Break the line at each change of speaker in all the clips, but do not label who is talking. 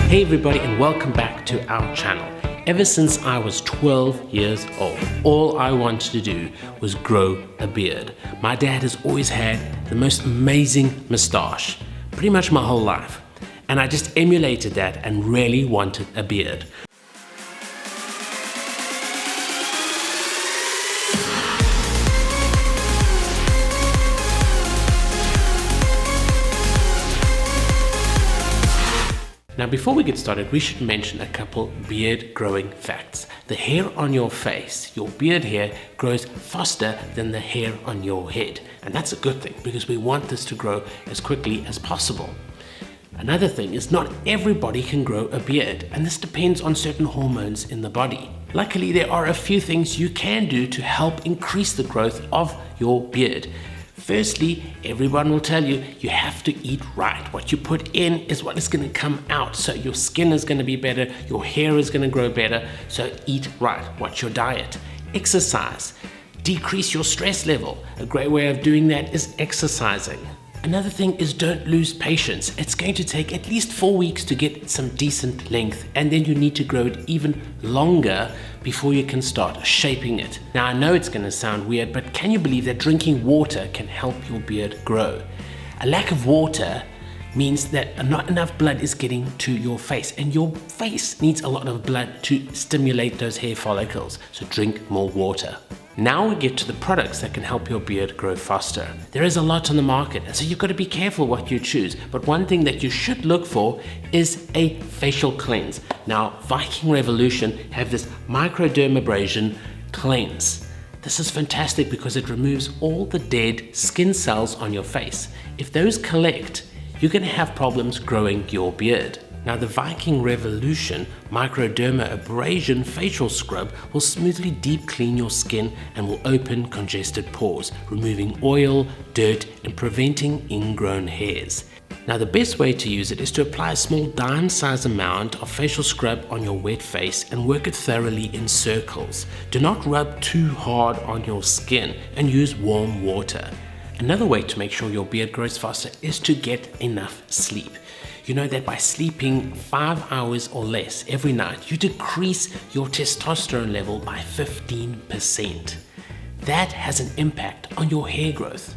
Hey everybody, and welcome back to our channel. Ever since I was 12 years old, all I wanted to do was grow a beard. My dad has always had the most amazing moustache, pretty much my whole life. And I just emulated that and really wanted a beard. Now before we get started, we should mention a couple beard growing facts. The hair on your face, your beard hair, grows faster than the hair on your head. And that's a good thing because we want this to grow as quickly as possible. Another thing is not everybody can grow a beard, and this depends on certain hormones in the body. Luckily, there are a few things you can do to help increase the growth of your beard. Firstly, everyone will tell you, you have to eat right. What you put in is what is going to come out. So your skin is going to be better, your hair is going to grow better. So eat right. What's your diet? Exercise. Decrease your stress level. A great way of doing that is exercising. Another thing is don't lose patience. It's going to take at least 4 weeks to get some decent length, and then you need to grow it even longer before you can start shaping it. Now I know it's going to sound weird, but can you believe that drinking water can help your beard grow? A lack of water means that not enough blood is getting to your face, and your face needs a lot of blood to stimulate those hair follicles. So drink more water. Now we get to the products that can help your beard grow faster. There is a lot on the market, and so you've got to be careful what you choose. But one thing that you should look for is a facial cleanse. Now, Viking Revolution have this microdermabrasion cleanse. This is fantastic because it removes all the dead skin cells on your face. If those collect, you're going to have problems growing your beard. Now the Viking Revolution microdermabrasion facial scrub will smoothly deep clean your skin and will open congested pores, removing oil, dirt, and preventing ingrown hairs. Now the best way to use it is to apply a small dime-sized amount of facial scrub on your wet face and work it thoroughly in circles. Do not rub too hard on your skin and use warm water. Another way to make sure your beard grows faster is to get enough sleep. You know that by sleeping 5 hours or less every night, you decrease your testosterone level by 15%. That has an impact on your hair growth.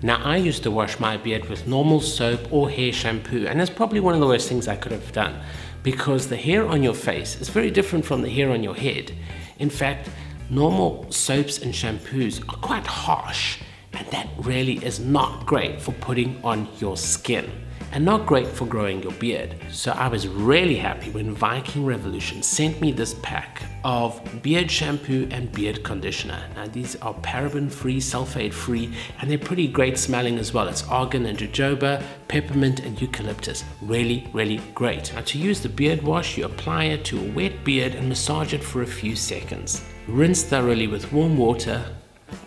Now I used to wash my beard with normal soap or hair shampoo, and that's probably one of the worst things I could have done because the hair on your face is very different from the hair on your head. In fact, normal soaps and shampoos are quite harsh, and that really is not great for putting on your skin and not great for growing your beard. So I was really happy when Viking Revolution sent me this pack of beard shampoo and beard conditioner. Now these are paraben-free, sulfate-free, and they're pretty great smelling as well. It's argan and jojoba, peppermint and eucalyptus. Really, really great. Now to use the beard wash, you apply it to a wet beard and massage it for a few seconds. Rinse thoroughly with warm water,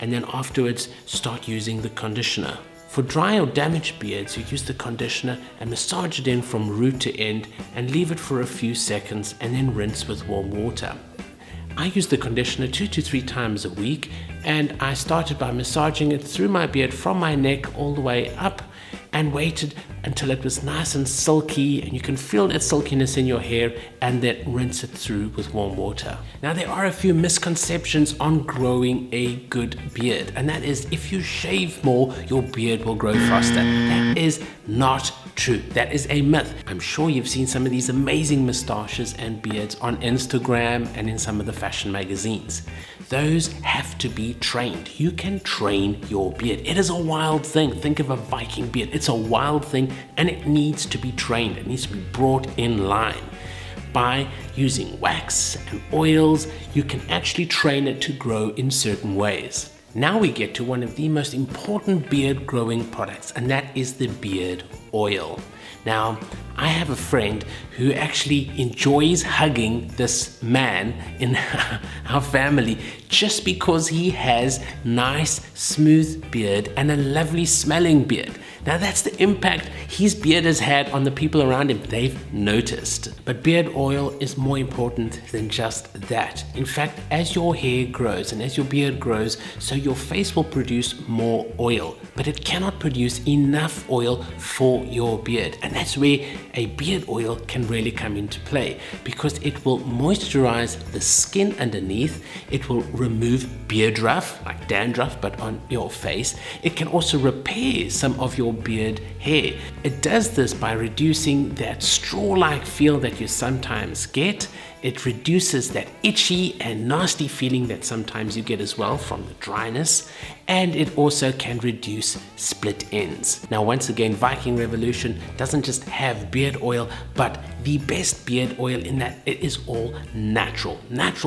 and then afterwards start using the conditioner. For dry or damaged beards, you use the conditioner and massage it in from root to end and leave it for a few seconds and then rinse with warm water. I use the conditioner 2 to 3 times a week, and I started by massaging it through my beard from my neck all the way up and waited until it was nice and silky and you can feel that silkiness in your hair, and then rinse it through with warm water. Now there are a few misconceptions on growing a good beard, and that is if you shave more, your beard will grow faster. That is not true. That is a myth. I'm sure you've seen some of these amazing moustaches and beards on Instagram and in some of the fashion magazines. Those have to be trained. You can train your beard. It is a wild thing. Think of a Viking beard. It's a wild thing, and it needs to be trained. It needs to be brought in line. By using wax and oils, you can actually train it to grow in certain ways. Now we get to one of the most important beard growing products, and that is the beard oil. Now, I have a friend who actually enjoys hugging this man in our family just because he has nice, smooth beard and a lovely smelling beard. Now that's the impact his beard has had on the people around him. They've noticed. But beard oil is more important than just that. In fact, as your hair grows and as your beard grows, so your face will produce more oil, but it cannot produce enough oil for your beard. And And that's where a beard oil can really come into play, because it will moisturize the skin underneath. It will remove beard rough, like dandruff, but on your face. It can also repair some of your beard hair. It does this by reducing that straw-like feel that you sometimes get. It reduces that itchy and nasty feeling that sometimes you get as well from the dryness, and it also can reduce split ends. Now, once again, Viking Revolution doesn't just have beard oil, but the best beard oil in that it is all natural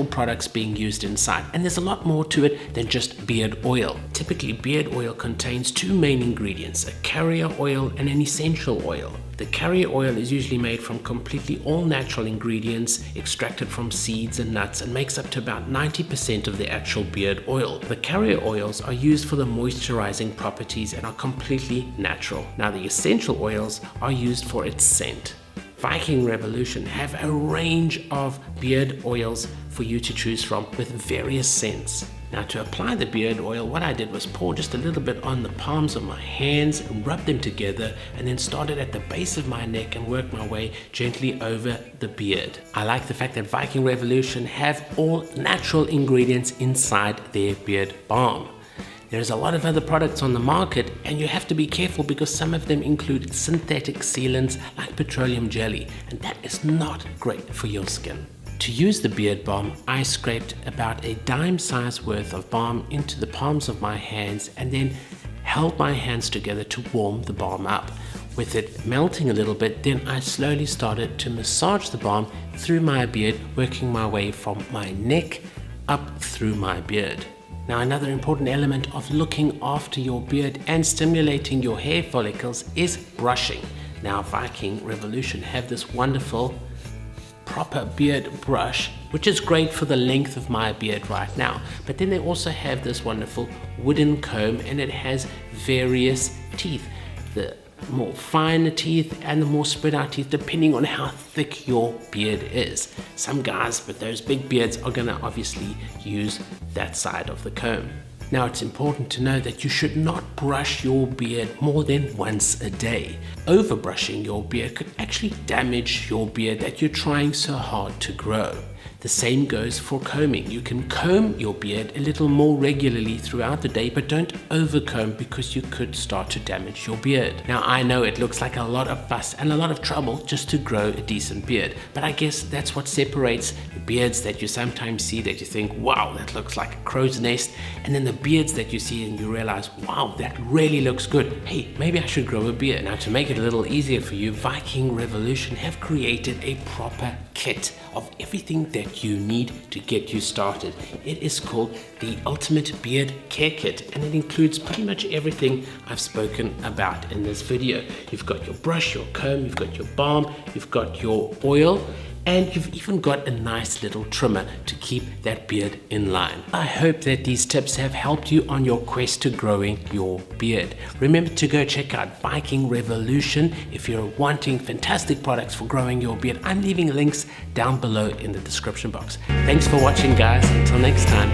products being used inside, and there's a lot more to it than just beard oil. Typically, beard oil contains two main ingredients, a carrier oil and an essential oil. The carrier oil is usually made from completely all natural ingredients extracted from seeds and nuts, and makes up to about 90% of the actual beard oil. The carrier oils are used for the moisturizing properties and are completely natural. Now, the essential oils are used for its scent. Viking Revolution have a range of beard oils for you to choose from with various scents. Now, to apply the beard oil, what I did was pour just a little bit on the palms of my hands and rub them together, and then started at the base of my neck and worked my way gently over the beard. I like the fact that Viking Revolution have all natural ingredients inside their beard balm. There's a lot of other products on the market, and you have to be careful because some of them include synthetic sealants like petroleum jelly, and that is not great for your skin. To use the beard balm, I scraped about a dime size worth of balm into the palms of my hands and then held my hands together to warm the balm up. With it melting a little bit, then I slowly started to massage the balm through my beard, working my way from my neck up through my beard. Now, another important element of looking after your beard and stimulating your hair follicles is brushing. Now, Viking Revolution have this wonderful proper beard brush, which is great for the length of my beard right now. But then they also have this wonderful wooden comb, and it has various teeth. The more finer teeth and the more spread out teeth, depending on how thick your beard is. Some guys with those big beards are gonna obviously use that side of the comb. Now, it's important to know that you should not brush your beard more than once a day. Overbrushing your beard could actually damage your beard that you're trying so hard to grow. The same goes for combing. You can comb your beard a little more regularly throughout the day, but don't overcomb because you could start to damage your beard. Now, I know it looks like a lot of fuss and a lot of trouble just to grow a decent beard, but I guess that's what separates the beards that you sometimes see that you think, wow, that looks like a crow's nest, and then the beards that you see and you realize, wow, that really looks good. Hey, maybe I should grow a beard. Now, to make it a little easier for you, Viking Revolution have created a proper kit of everything that you need to get you started. It is called the Ultimate Beard Care Kit, and it includes pretty much everything I've spoken about in this video. You've got your brush, your comb, you've got your balm, you've got your oil, and you've even got a nice little trimmer to keep that beard in line. I hope that these tips have helped you on your quest to growing your beard. Remember to go check out Viking Revolution if you're wanting fantastic products for growing your beard. I'm leaving links down below in the description box. Thanks for watching, guys. Until next time.